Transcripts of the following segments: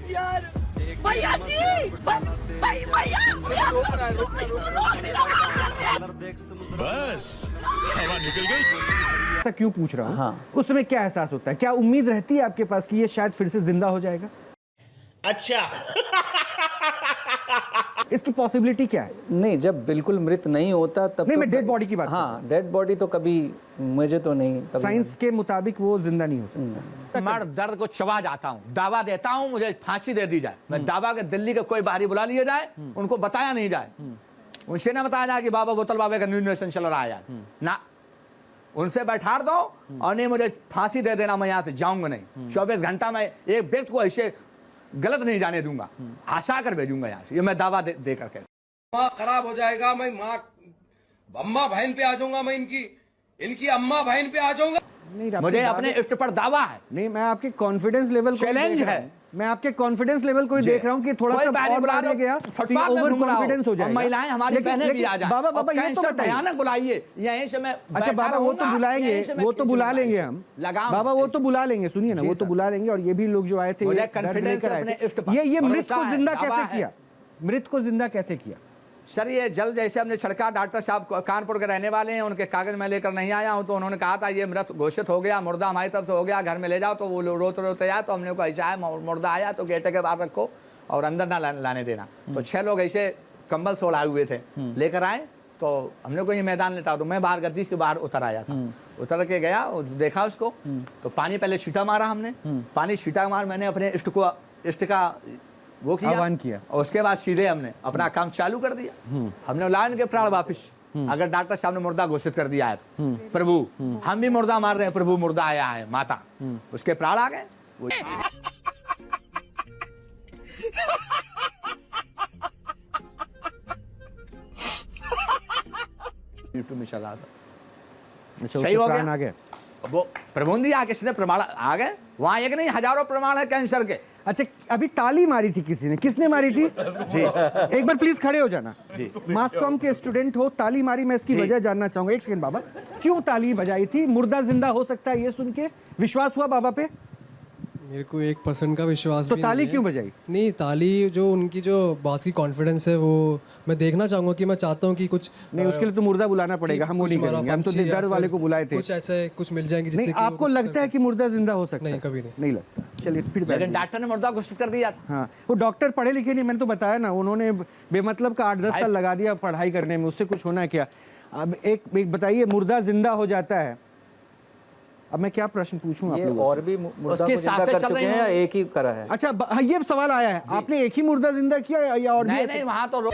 यार भैया जी, भैया बस हवा निकल गई। ऐसा क्यों पूछ रहा हूँ? हाँ। उस समय क्या एहसास होता है? क्या उम्मीद रहती है आपके पास कि ये शायद फिर से जिंदा हो जाएगा? अच्छा इसकी पॉसिबिलिटी क्या है? नहीं, जब बिल्कुल मृत नहीं होता तब नहीं, तो मैं डेड बॉडी की बात हाँ, डेड बॉडी तो कभी मुझे तो नहीं, कभी साइंस के मुताबिक वो जिंदा नहीं हो सकता। मैं दर्द को चबा जाता हूँ, दावा देता हूँ मुझे फांसी दे दी जाए। मैं दावा के दिल्ली के कोई बाहरी बुला लिया जाए, उनको बताया नहीं जाए, उनसे ना बताया जाए कि बाबा बोतल बाबा का न्यूनेशन चल रहा है यार, ना उनसे बैठा दो और नहीं मुझे फांसी दे देना, मैं यहाँ से जाऊंगा नहीं। 24 घंटा में एक व्यक्ति को ऐसे गलत नहीं जाने दूंगा, आशा कर भेजूंगा यहाँ से, ये मैं दावा दे करके। माँ खराब हो जाएगा, मैं माँ अम्मा बहन पे आ जाऊंगा, मैं इनकी अम्मा बहन पे आ जाऊंगा। मुझे अपने इष्ट पर दावा है। नहीं, मैं आपके कॉन्फिडेंस लेवल को चैलेंज है, मैं आपके कॉन्फिडेंस लेवल को ही देख रहा हूँ कि थोड़ा सा और बढ़ गया तो ओवर कॉन्फिडेंस हो जाएगा। महिलाएं हमारी बहनें भी आ जाए। बाबा बाबा ये तो बताइए, भयानक बुलाइए यहीं से मैं। अच्छा बाबा वो तो बुलाएंगे, वो तो बुला लेंगे हम, बाबा वो तो बुला लेंगे, सुनिए ना, वो तो बुला लेंगे। और ये भी लोग जो आए थे ये मृत को जिंदा कैसे किया? मृत को जिंदा कैसे किया? सर ये जल जैसे हमने छिड़का, डॉक्टर साहब कानपुर के रहने वाले हैं, उनके कागज मैं लेकर नहीं आया हूं, तो उन्होंने कहा था ये मृत घोषित हो गया, मुर्दा हमारी तरफ से हो गया, घर में ले जाओ। तो वो रोते रोते आया, तो हमने को ऐसा है मुर्दा आया तो गेटे के बाहर रखो और अंदर ना लाने देना। तो 6 लोग ऐसे कंबल से ओढ़ाए हुए थे लेकर आए, तो हमने को ये मैदान लेटा, तो मैं बाहर गद्दी के बाहर उतर आया था। उतर के गया, देखा उसको, तो पानी पहले छींटा मारा हमने, पानी छींटा मार, मैंने अपने इष्ट का वो किया, आह्वान किया, और उसके बाद सीधे हमने अपना काम चालू कर दिया। हमने लाइन के प्राण वापिस, अगर डॉक्टर साहब ने मुर्दा घोषित कर दिया है तो प्रभु हम भी मुर्दा मार रहे हैं, प्रभु मुर्दा आया है, माता उसके प्राण आ गए। सही हो गया, वो प्रबंधी आके सीधे प्रमाण आ गए, वहां एक नहीं हजारों प्रमाण है कैंसर के। अच्छा अभी ताली मारी थी किसी ने, किसने मारी थी जी? एक बार प्लीज खड़े हो जाना जी। मास कॉम के स्टूडेंट हो, ताली मारी, मैं इसकी वजह जानना चाहूंगा। एक सेकंड बाबा, क्यों ताली बजाई थी? मुर्दा जिंदा हो सकता है ये सुन के विश्वास हुआ बाबा पे? मेरे को 1% का विश्वास तो ताली क्यों बजाई? नहीं, ताली जो उनकी जो बात की कॉन्फिडेंस है वो मैं देखना चाहूंगा, कि मैं चाहता हूँ कि कुछ नहीं, उसके लिए तो मुर्दा बुलाना पड़ेगा, हम वो नहीं करेंगे, हम तो दर्द वाले को बुलाए थे। कुछ ऐसे कुछ मिल जाएंगे जिससे नहीं, आपको लगता है कि मुर्दा जिंदा हो सकता है? नहीं, कभी नहीं लगता। चलिए फिर लेकिन डॉक्टर ने मुर्दा घोषित कर दिया। हाँ, वो डॉक्टर पढ़े लिखे नहीं, मैंने तो बताया ना, उन्होंने बेमतलब का 8-10 साल लगा दिया पढ़ाई करने में, उससे कुछ होना है क्या? अब एक बताइए, मुर्दा जिंदा हो जाता है, अब मैं क्या प्रश्न पूछूं आप लोगों से? और भी मुर्दा को जिंदा कर चुके हैं या एक ही करा है? अच्छा ये सवाल आया है, आपने एक ही मुर्दा जिंदा किया या और भी? नहीं, वहां तो रोज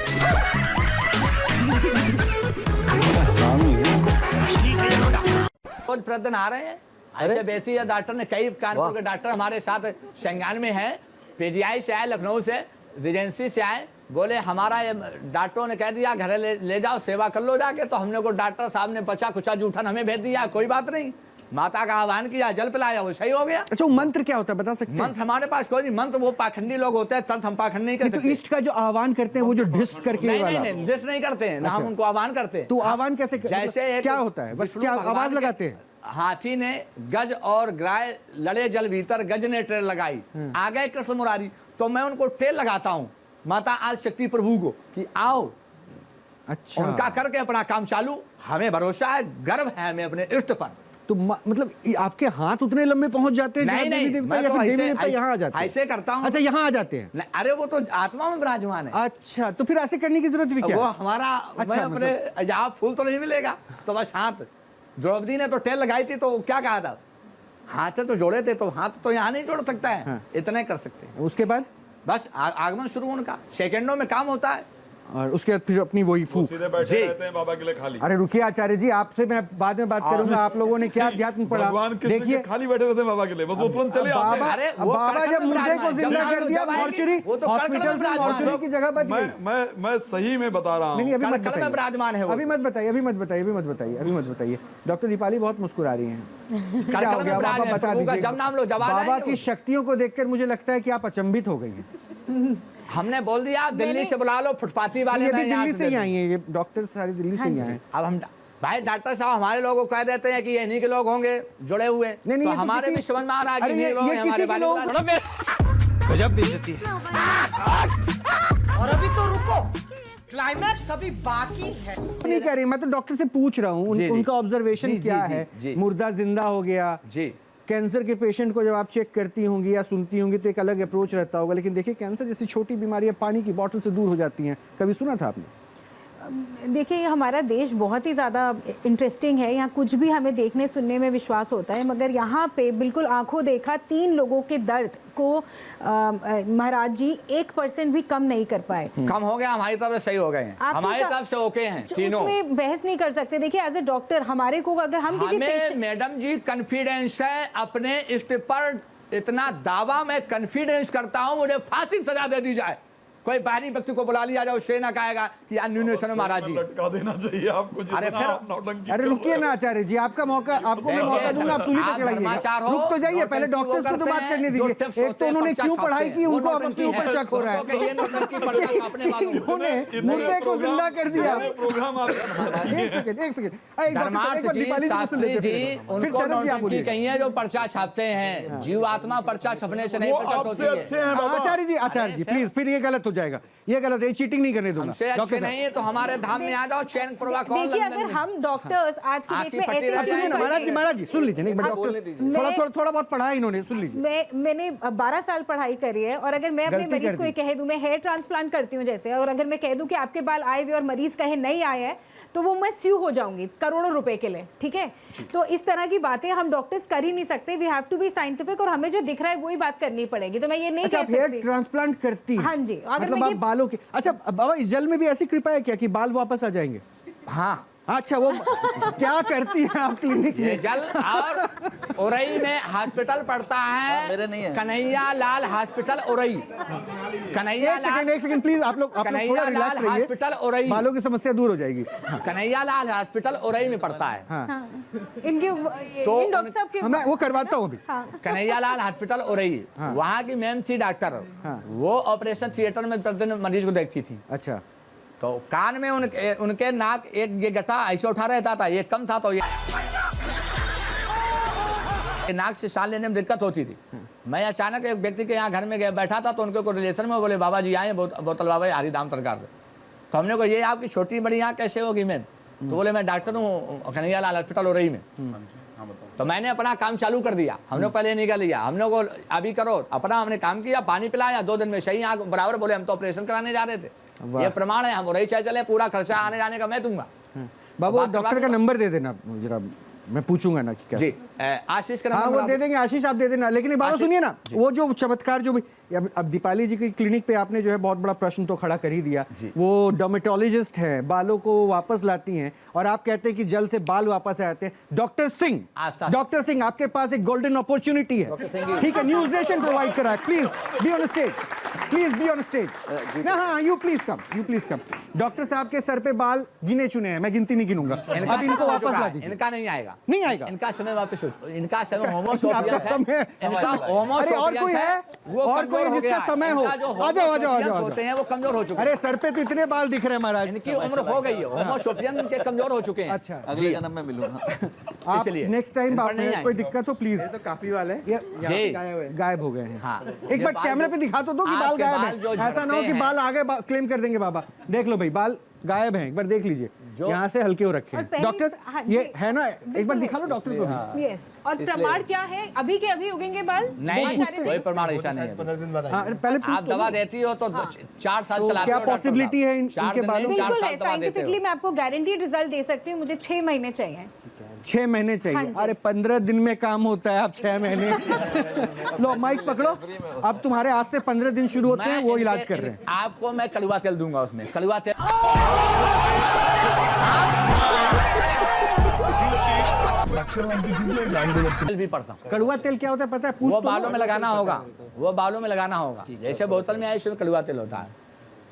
प्रतिदिन आ रहे हैं ऐसे बेसी। या डॉक्टर ने कई कानपुर के डॉक्टर हमारे साथ संज्ञान में है, पीजीआई से आए, लखनऊ से, रेजेंसी से आए, बोले हमारा ये डॉक्टरों ने कह दिया घर ले जाओ, सेवा कर लो जाके। तो हमने को डॉक्टर साहब ने बचा कुचा जूठन हमें भेज दिया, कोई बात नहीं, माता का आह्वान किया, जल पिलाया, वो सही हो गया। अच्छा मंत्र क्या होता है बता सकते हैं? मंत्र हमारे पास कोई नहीं, मंत्र वो पाखंडी लोग होते हैं, तर्थ हम पाखंड नहीं कर सकते। तो इष्ट का जो आह्वान करते हैं वो जो ढिस करके नहीं ढिस नहीं करते हैं, हम उनको आह्वान करते हैं। तो आह्वान कैसे, जैसे क्या होता है? बस क्या आवाज लगाते हैं? हाथी ने गज और गाय लड़े जल भीतर, गज ने ट्रेल लगाई, आ गए कृष्ण मुरारी, तो मैं उनको ट्रेल लगाता हूँ माता आज शक्ति प्रभु को कि आओ। अच्छा, उनका करके अपना काम चालू, हमें भरोसा है, गर्व है हमें अपने इष्ट पर। तो मतलब आपके हाथ उतने लंबे पहुंच जाते हैं? नहीं, देवी देवता या फिर देवी देवता यहाँ आ जाते हैं? ऐसे करता हूँ। अच्छा यहाँ आ जाते हैं? अरे वो तो आत्मा में विराजमान है। अच्छा, तो फिर ऐसे करने की जरूरत भी क्या? वो हमारा मैं अपने यहाँ फूल तो नहीं मिलेगा, तो बस हाथ, द्रौपदी ने तो टेल लगाई थी, तो क्या कहा था, हाथ तो जोड़े थे, तो हाथ तो यहाँ नहीं जोड़ सकता है। हाँ। इतने कर सकते हैं। उसके बाद बस आगमन शुरू उनका सेकंडों में काम होता है, और उसके बाद फिर अपनी वही फूक। सीधे बैठे रहते हैं बाबा के लिए खाली। अरे रुकिए आचार्य जी, आपसे मैं बाद में बात करूंगा। आप लोगों ने क्या अध्यात्म पढ़ा? भगवान देखिए खाली बैठे रहते हैं बाबा के लिए, बस तुरंत चले आते हैं। बाबा जब मुर्दे को जिंदा कर दिया, मॉर्चरी हॉस्पिटल से मॉर्चरी की जगह बच गई। मैं सही में बता रहा हूँ। नहीं अभी मत बताइए, विराजमान है वो। अभी मत बताइए, अभी मत बताइए, अभी मत बताइए, अभी मत बताइए। डॉक्टर दीपाली बहुत मुस्कुरा रही हैं, क्या हो गया बाबा बता दीजिए। बाबा की शक्तियों को देखकर मुझे लगता है कि आप अचंभित हो गई हैं। हमने बोल दिया दिल्ली से बुला लो, फुटपाथी वाले दिल्ली से ही आई हैं, ये डॉक्टर सारी दिल्ली से ही आए हैं। अब हम भाई डॉक्टर साहब हमारे लोगों को कह देते हैं कि ये इन्हीं के लोग होंगे जुड़े हुए, नहीं, तो ये तो हमारे किसी- भी समझ में आ रहा है कि अरे इन्हीं ये- लोग ये हैं किसी हमारे के बाजू लोग- वाले। गजब बेइज्जती है। और अभी तो रुको, क्लाइमैक्स अभी बाकी है। नहीं कह रही, मैं तो डॉक्टर से पूछ रहा हूँ जी, जी। उनका ऑब्जर्वेशन जी, जी, क्या जी, है। जी। मुर्दा जिंदा हो गया, जी कैंसर के पेशेंट को जब आप चेक करती होंगी या सुनती होंगी तो एक अलग अप्रोच रहता होगा, लेकिन देखिए कैंसर जैसी छोटी बीमारियां पानी की बोतल से दूर हो जाती हैं, कभी सुना था आपने? देखिए ये हमारा देश बहुत ही ज़्यादा इंटरेस्टिंग है, यहाँ कुछ भी हमें देखने सुनने में विश्वास होता है, मगर यहाँ पे बिल्कुल आंखों देखा 3 लोगों के दर्द को महाराज जी 1% भी कम नहीं कर पाए। कम हो गया, हमारी तरफ से सही हो गए हैं, आपके हमारी साथ- तरफ से ओके हैं तीनों। उसमें बहस नहीं कर सकते। देखिए एज ए डॉक्टर हमारे को अगर हम किसी हमें पेशेंट मैडम जी कॉन्फिडेंस है अपने इस पर, इतना दावा मैं कॉन्फिडेंस करता हूं, मुझे फांसी की सजा दे दी जाए, कोई बाहरी व्यक्ति को बुला लिया जाए, उससे ना कहेगा कि यार न्यूनेशन महाराज जी। लटका देना चाहिए आपको। अरे जितना फिर- आप नौटंकी अरे कर रुकिए रहे ना हो। आचार्य जी, आपका मौका, आपको मैं देखिए, मौका दूंगा, आप सूली आप पे धर्माचार चलाइएगा। हो, रुक तो जाइए, पहले नौटंकी वो डॉक्टर्स को तो करते बात हैं, करने जो दीजिए। टिप्स एक होते तो हैं, उन्होंने पर्चा क्यों छापते पढ़ाई हैं, की, वो उनको अब नौटंकी अपने ऊपर है। शक हो रहा है। क्योंकि ये नौटंकी पर्चा छापने वालों को। उन्होंने मुर्दे को जिंदा कर दिया। प्रोग्राम आप एक सेकंड, एक सेकंड। एक बार धर्मार्थ जी, दीपाली जी को सुन शास्त्री लेते जी, हैं। फिर उनको शरद जी आप नौटंकी बोलिए। कहिए जो पर्चा छापते हैं, जीवात्मा पर्चा छपने से नहीं वो प्रकट आपसे होती अच्छे है। हैं बाबा। आचार्य जी प्लीज, फिर ये गलत हो जाएगा, ये गलत है, चीटिंग नहीं करने दूंगा। हमसे डॉक्टर अच्छे साहब, नहीं है तो हमारे धाम में आ जाओ, चैन प्रभा कौन देखिए लंदन अगर में? हम डॉक्टर्स आज की आपकी डेट में फटी रह ऐसे सुनिए ना महाराज जी, महाराज जी सुन लीजिए, नहीं बोलने डॉक्टर दीजिए। थोड़ा मैं- थोड़ा थोड़ा बहुत पढ़ा है इन्होंने, सुन लीजिए। मैंने 12 साल पढ़ाई करी है, और अगर मैं अपने गलती मरीज कर को दी। ये कह दूं, मैं हेयर ट्रांसप्लांट करती हूँ जैसे, और अगर मैं कह दूं कि आपके बाल आए हुए और मरीज कहे नहीं आए हैं, तो वो मैं स्यू हो जाऊंगी करोड़ों रुपए के लिए, ठीक है। तो इस तरह की बातें हम डॉक्टर्स कर ही नहीं सकते, we have to be scientific, और हमें जो दिख रहा है वही बात करनी पड़ेगी। तो मैं ये नहीं अच्छा, कह आप हेयर सकती। ट्रांसप्लांट करती हैं? हाँ जी, अगर मतलब मैं आप ये- बालों के, अच्छा बाबा इस जल में भी ऐसी कृपा है क्या कि बाल वापस आ जाएंगे? हाँ, अच्छा, वो क्या करती हैं आप क्लिनिक ये में? जल, और उरई में हॉस्पिटल पड़ता मेरे नहीं है, है। कन्हैया लाल हॉस्पिटल उरई, कन्हैया लाल, एक सेकंड प्लीज, आप लोग थोड़ा कन्हैया रिलैक्स लाल रहिए, हॉस्पिटल उरई, बालों की समस्या दूर हो जाएगी। कन्हैया लाल हॉस्पिटल उरई में पड़ता है। हाँ, इनके तो इन डॉक्टर साहब के मैं वो करवाता हूँ अभी। कन्हैया लाल हॉस्पिटल उरई, वहाँ की मैम थी डॉक्टर, वो ऑपरेशन थिएटर में प्रतिदिन मरीज को देखती थी। अच्छा, तो कान में उनके नाक एक ये गठा ऐसे उठा रहता था, ये कम था तो ये नाक से सांस लेने में दिक्कत होती थी। मैं अचानक एक व्यक्ति के यहाँ घर में गया, बैठा था, तो उनके को रिलेशन में बोले बाबा जी आए, बोतल बाबा हरिदाम सरकार से। तो हमने को ये आपकी छोटी बड़ी यहाँ कैसे होगी मैम? तो बोले मैं डॉक्टर हूँ कन्हैया लाल हॉस्पिटल हो रही में। तो मैंने अपना काम चालू कर दिया, हमने पहले निकल लिया, हमने को अभी करो अपना, हमने काम किया, पानी पिलाया, 2 दिन में सही आँख बराबर। बोले हम तो ऑपरेशन कराने जा रहे थे, ये प्रमाण है, हम रही चाहे चले, पूरा खर्चा आने जाने का मैं दूंगा। बाबू बात डॉक्टर करवा का दूंगा। नंबर दे देना जरा, मैं पूछूंगा ना कि क्या। जी, आशीष का हाँ नंबर वो बता दे दो। देंगे, आशीष आप दे देना। लेकिन बाबा आशीष- सुनिए ना, वो जो चमत्कार जो भी अब दीपाली जी की क्लिनिक पे आपने जो है बहुत बड़ा प्रश्न तो खड़ा कर ही दिया। वो डर्मेटोलॉजिस्ट हैं, बालों को वापस लाती हैं, और आप कहते हैं कि जल से बाल वापस आते हैं। डॉक्टर सिंह, डॉक्टर सिंह आपके पास एक गोल्डन अपॉर्चुनिटी है, ठीक है, न्यूज नेशन प्रोवाइड करा है। Please be on stage, please be on stage ना। हाँ, यू प्लीज कम। डॉक्टर साहब के सर पे बाल गिने चुने हैं, मैं गिनती नहीं गिनूंगा। इनका अब इनको समय हो वापस चुका ला है, दीजिए। इनका नहीं आएगा, नहीं आएगा? इनका समय वापस इनका समय आपका होमोसोपियस है, समय- इसका अरे होमोसोपियस और कोई है? वो और कमजोर कोई हो जिसका गया है। समय हो? इनका जो आ जाओ, आ जाओ, आ होमोसोपियंस जाओ। होते हैं वो कमजोर हो चुके हैं। अरे सर पे तो इतने बाल दिख रहे हैं महाराज। इनकी उम्र हो गई है, होमोसोपियन के कमजोर हो चुके हैं। अच्छा, अगले जन्म में मिलूंगा। आप इसलिए नेक्स्ट टाइम इन पर नहीं कोई आएंगे। दिक्कत हो प्लीज। तो काफी वाले जी, गायब हो गए हैं। हाँ। एक ये बार बाल कैमरे जो- पे दिखा तो दो कि आज बाल के गायब बाल जो है। ऐसा ना हो झड़ते कि हैं। बाल आगे क्लेम कर देंगे बाबा। देख लो भाई, बाल गायब हैं, एक बार देख लीजिए, यहाँ से हल्के हो रखे और हैं। पहली- डॉक्टर हाँ, ये जी। है ना, एक बार दिखा लो डॉक्टर को भी। यस, और प्रमाण क्या है? अभी के अभी उगेंगे बाल? नहीं, बहुत सारे कोई प्रमाण ऐसा नहीं है। 15 दिन बाद हाँ, पहले पूछ आप तो दवा लो। देती हो तो 4 साल तो चलाते क्या हो डॉक्टर possibility साहब। है चार इनके दिन बालों नहीं, में? 4 बिल्कुल साल है, दवा देते हो। साइंटिफिकली मैं आपको गारंटीड रिजल्ट दे सकती हूँ, मुझे 6 महीने चाहिए। 6 महीने हाँ चाहिए? जी। अरे 15 दिन में काम होता है, आप 6 महीने। लो माइक पकड़ो, अब तुम्हारे आज से 15 दिन शुरू होते हैं, वो मैं इलाज इनके- कर रहे हैं। आपको मैं कड़वा तेल दूंगा, उसमें कड़वा तेल भी पड़ता हूँ। कड़वा तेल क्या होता है पता है? पूछ वो तो लो। बालों में लगाना होगा, वो बालों में लगाना होगा। जैसे बोतल में आए उसमें कड़वा तेल होता है,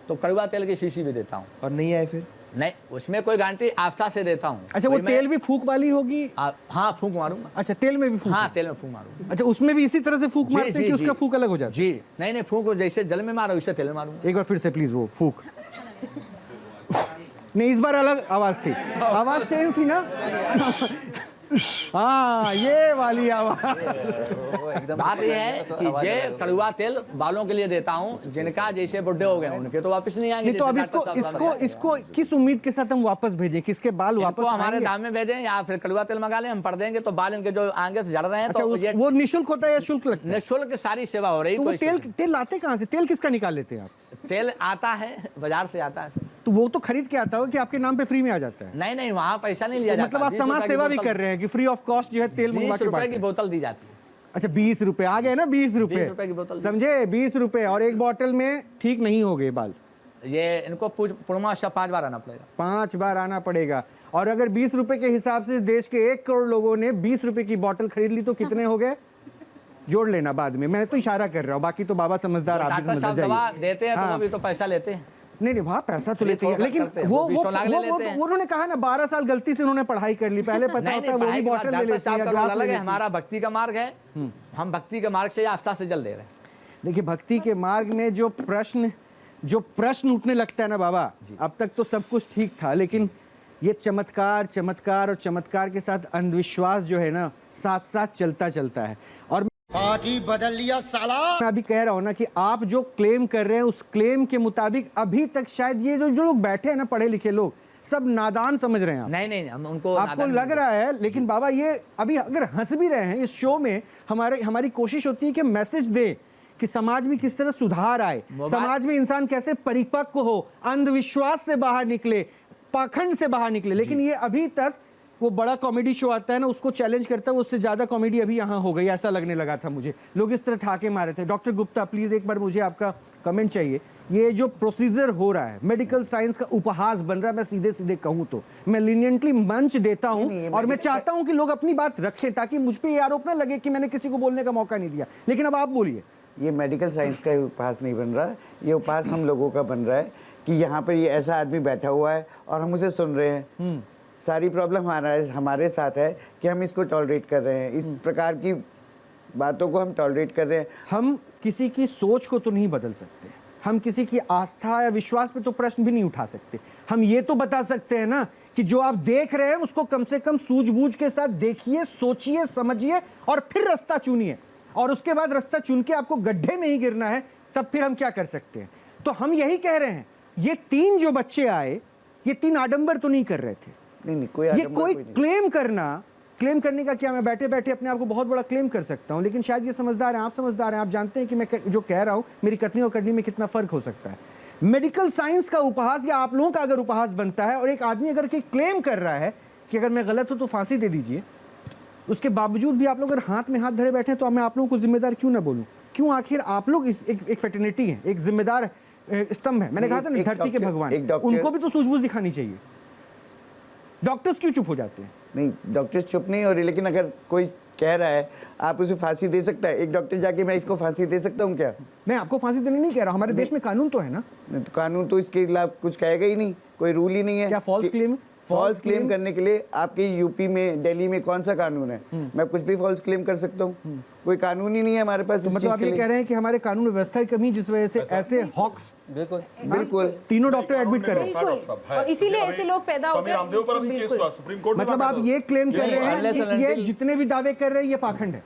तो कड़वा तेल की शीशी भी देता हूँ। और नहीं आए फिर नहीं, उसमें कोई गारंटी आस्था से देता हूँ। अच्छा, वो कोई मैं- तेल भी फूक वाली होगी? हाँ, फूंक मारूंगा। अच्छा, तेल में भी फूक? हाँ, तेल में फूंक मारूंगा। अच्छा, उसमें भी इसी तरह से फूक मारते हैं कि उसका फूक अलग हो जाता है? जी, नहीं, फूंक जैसे जल में मारो वैसे तेल में मारूंगा। एक बार फिर से प्लीज वो फूक। नहीं, इस बार अलग आवाज थी, आवाज चेंज थी ना। हाँ, ये वाली आवाज। बात यह है कि ये कड़वा तेल बालों के लिए देता हूँ जिनका जैसे बुढ़े हो गए उनके तो वापस नहीं आएंगे। नहीं तो अब इसको किस उम्मीद के साथ हम वापस भेजें, किसके बाल वापस हमारे आएंगे? दाम में भेजें या फिर कड़वा तेल मंगा लें, हम पढ़ देंगे तो बाल इनके जो आगे से झड़ रहे हैं। अच्छा, तो ये वो निःशुल्क होता है या शुल्क लगता है? निःशुल्क सारी सेवा हो रही। तो वो तेल लाते कहाँ से? तेल किसका निकाल लेते हैं आप? तेल आता है बाजार से आता है। तो वो तो खरीद के आता हो कि आपके नाम पे फ्री में आ जाता है? नहीं नहीं, वहाँ पैसा नहीं लिया तो जाता। मतलब आप समाज सेवा भी कर रहे हैं कि फ्री ऑफ कॉस्ट जो है तेल मंगवा 20 के रुपए बांटते की हैं। बोतल दी जाती है। अच्छा, 20 रुपए आ गए ना, 20 20 रुपए की बोतल। समझे, 20 रुपए और एक बोतल में ठीक नहीं हो गए बाल। ये इनको पूर्णमास 5 बार आना पड़ेगा। 5 बार आना पड़ेगा। और अगर 20 रुपए के हिसाब से देश के 1 करोड़ लोगों ने 20 रुपए की बोतल खरीद ली तो कितने हो गए? जोड़ लेना बाद में, मैं तो इशारा कर रहा हूँ, बाकी तो बाबा समझदार, आप भी डॉक्टर समझदार साहब दवा जाइए। देते हैं तो हाँ। वो भी तो पैसा लेते हैं। नहीं नहीं, वहाँ पैसा तो लेते हैं, थोड़ा लेकिन करते हैं, वो 20 लाख ले लेते हैं। उन्होंने कहा ना 12 साल गलती से उन्होंने पढ़ाई कर ली, पहले पता नहीं होता है नहीं, वो भी पढ़ाई के बाद बोतल ले डॉक्टर लेते साहब हैं, का ग्लास रोल ले अलग है। लेते हैं। हमारा भक्ति का मार्ग है, हम भक्ति के मार्ग से आफ्ता से जल दे रहे हैं। देखिए, भक्ति के मार्ग में जो प्रश्न उठने लगता है ना बाबा, अब तक तो सब कुछ ठीक था, लेकिन ये चमत्कार और चमत्कार के साथ अंधविश्वास जो है ना साथ साथ चलता है। और पार्टी बदल लिया साला। मैं अभी कह रहा हूं ना कि आप जो क्लेम कर रहे हैं उस क्लेम के मुताबिक अभी तक शायद ये जो लोग बैठे हैं ना, पढ़े लिखे लोग, सब नादान समझ रहे हैं आप। नहीं हम उनको आपको लग रहा है, लेकिन बाबा ये अभी अगर हंस भी रहे हैं इस शो में, हमारी कोशिश होती है कि मैसेज दे कि समाज में किस तरह सुधार आए, समाज में इंसान कैसे परिपक्व हो, अंधविश्वास से बाहर निकले, पाखंड से बाहर निकले। लेकिन ये अभी तक वो बड़ा कॉमेडी शो आता है ना, उसको चैलेंज करता है, उससे ज्यादा कॉमेडी अभी यहाँ हो गई, ऐसा लगने लगा था मुझे। लोग इस तरह ठाके मारे थे। डॉक्टर गुप्ता, प्लीज एक बार मुझे आपका कमेंट चाहिए। ये जो प्रोसीजर हो रहा है, मेडिकल साइंस का उपहास बन रहा है, मैं सीधे कहूँ तो मैं लीनियंटली मंच देता हूँ और मैं चाहता हूँ कि लोग अपनी बात रखें ताकि मुझ पर ये आरोप ना लगे कि मैंने किसी को बोलने का मौका नहीं दिया। लेकिन अब आप बोलिए। ये मेडिकल साइंस का उपहास नहीं बन रहा, ये उपहास हम लोगों का बन रहा है कि यहाँ पर ये ऐसा आदमी बैठा हुआ है और हम उसे सुन रहे हैं। सारी प्रॉब्लम हमारे साथ है कि हम इसको टॉलरेट कर रहे हैं, इस प्रकार की बातों को हम टॉलरेट कर रहे हैं। हम किसी की सोच को तो नहीं बदल सकते, हम किसी की आस्था या विश्वास पे तो प्रश्न भी नहीं उठा सकते। हम ये तो बता सकते हैं ना कि जो आप देख रहे हैं उसको कम से कम सूझबूझ के साथ देखिए, सोचिए, समझिए और फिर रास्ता चुनिए। और उसके बाद रास्ता चुन के आपको गड्ढे में ही गिरना है, तब फिर हम क्या कर सकते हैं? तो हम यही कह रहे हैं, ये 3 जो बच्चे आए, ये 3 आडंबर तो नहीं कर रहे थे। नहीं, ये कोई क्लेम करने का क्या, मैं बैठे बैठे अपने आप को बहुत बड़ा क्लेम कर सकता हूं, लेकिन शायद ये समझदार हैं, आप समझदार हैं, आप जानते हैं कि मैं जो कह रहा हूं मेरी कथनी और करनी में कितना फर्क हो सकता है। मेडिकल साइंस का उपहास या आप लोगों का अगर उपहास बनता है और एक आदमी अगर क्लेम कर रहा है कि अगर मैं गलत हूं तो फांसी दे दीजिए, उसके बावजूद भी आप लोग अगर हाथ में हाथ धरे बैठे तो मैं आप लोगों को जिम्मेदार क्यों ना बोलूं? क्यों आखिर आप लोग एक फेटर्निटी है, एक जिम्मेदार स्तंभ है। मैंने कहा था ना, धरती के भगवान, उनको भी तो सूझबूझ दिखानी चाहिए। डॉक्टर्स क्यों चुप हो जाते हैं? नहीं, डॉक्टर्स चुप नहीं हो रही, लेकिन अगर कोई कह रहा है आप उसे फांसी दे सकता है, एक डॉक्टर जाके मैं इसको फांसी दे सकता हूँ क्या? मैं आपको फांसी देने नहीं कह रहा, हमारे देश में कानून तो है ना। तो कानून तो इसके खिलाफ कुछ कहेगा ही नहीं, कोई रूल ही नहीं है। क्या फॉल्स क्लेम करने के लिए आपके यूपी में, दिल्ली में कौन सा कानून है? मैं कुछ भी फॉल्स क्लेम कर सकता हूँ, कोई कानून ही नहीं है हमारे पास। तो मतलब आप ये कह रहे हैं कि हमारे कानून व्यवस्था की कमी जिस वजह से ऐसे हॉक्स बिल्कुल 3 डॉक्टर एडमिट कर रहे हैं, और इसीलिए ऐसे लोग पैदा होते हैं। मतलब आप ये क्लेम कर रहे हैं कि ये जितने भी दावे कर रहे हैं ये पाखंड है।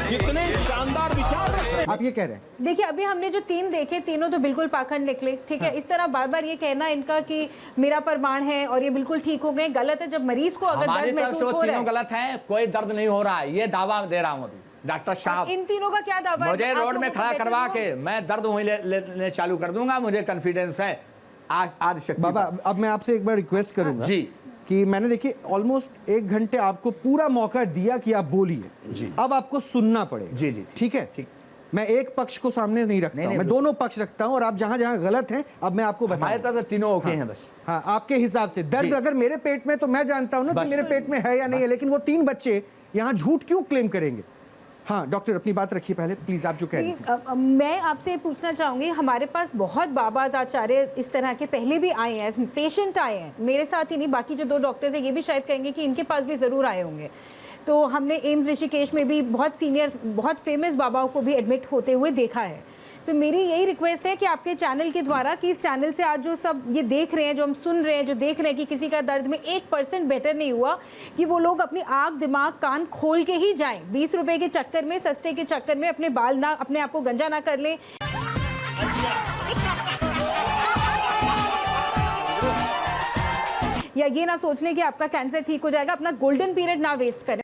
कितने शानदार विचार आप ये कह रहे हैं? देखिए, अभी हमने जो 3 देखे, तीनों तो बिल्कुल पाखंड निकले, ठीक है। इस तरह बार बार ये कहना इनका कि मेरा प्रमाण है और ये बिल्कुल ठीक हो गए, गलत है। जब मरीज को अगर हमारी दर्द तरफ महसूस से वो हो रहा तीनों है, गलत है, कोई दर्द नहीं हो रहा है, ये दावा दे रहा हूँ अभी। डॉक्टर साहब, इन तीनों का क्या दावा है? मुझे आप रोड में लोगों को खड़ा बेटर करवा हो? के मैं दर्द वहीं लेने चालू कर दूंगा, मुझे कॉन्फिडेंस है। आज शक्ति बाबा, अब मैं आपसे एक बार रिक्वेस्ट करूंगा जी कि मैंने देखिए ऑलमोस्ट 1 घंटे आपको पूरा मौका दिया कि आप बोलिए जी। अब आपको सुनना पड़ेगा। जी जी, ठीक है। ठीक। मैं एक पक्ष को सामने नहीं रखता हूं, मैं दोनों पक्ष रखता हूं और आप जहां जहां गलत हैं अब मैं आपको हमारे बताऊंगा। तरफ से तीनों ओके हैं बस। हाँ, आपके हिसाब से दर्द अगर मेरे पेट में तो मैं जानता हूं ना कि मेरे पेट में है या नहीं है, लेकिन वो 3 बच्चे यहां झूठ क्यों क्लेम करेंगे? हाँ डॉक्टर, अपनी बात रखिए पहले प्लीज, आप जो कह रही थी। मैं आपसे पूछना चाहूंगी, हमारे पास बहुत बाबाज आचार्य इस तरह के पहले भी आए हैं, पेशेंट आए हैं, मेरे साथ ही नहीं, बाकी जो 2 डॉक्टर्स हैं ये भी शायद कहेंगे कि इनके पास भी ज़रूर आए होंगे। तो हमने एम्स ऋषिकेश में भी बहुत सीनियर, बहुत फेमस बाबाओं को भी एडमिट होते हुए देखा है। सो मेरी यही रिक्वेस्ट है कि आपके चैनल के द्वारा, कि इस चैनल से आज जो सब ये देख रहे हैं, जो हम सुन रहे हैं, जो देख रहे हैं कि किसी का दर्द में 1% बेटर नहीं हुआ, कि वो लोग अपनी आँख, दिमाग, कान खोल के ही जाएं। 20 रुपए के चक्कर में, सस्ते के चक्कर में अपने बाल ना, अपने आप को गंजा ना कर लें। या ये ना सोच लें कि आपका कैंसर ठीक हो जाएगा। अपना गोल्डन पीरियड ना वेस्ट करें।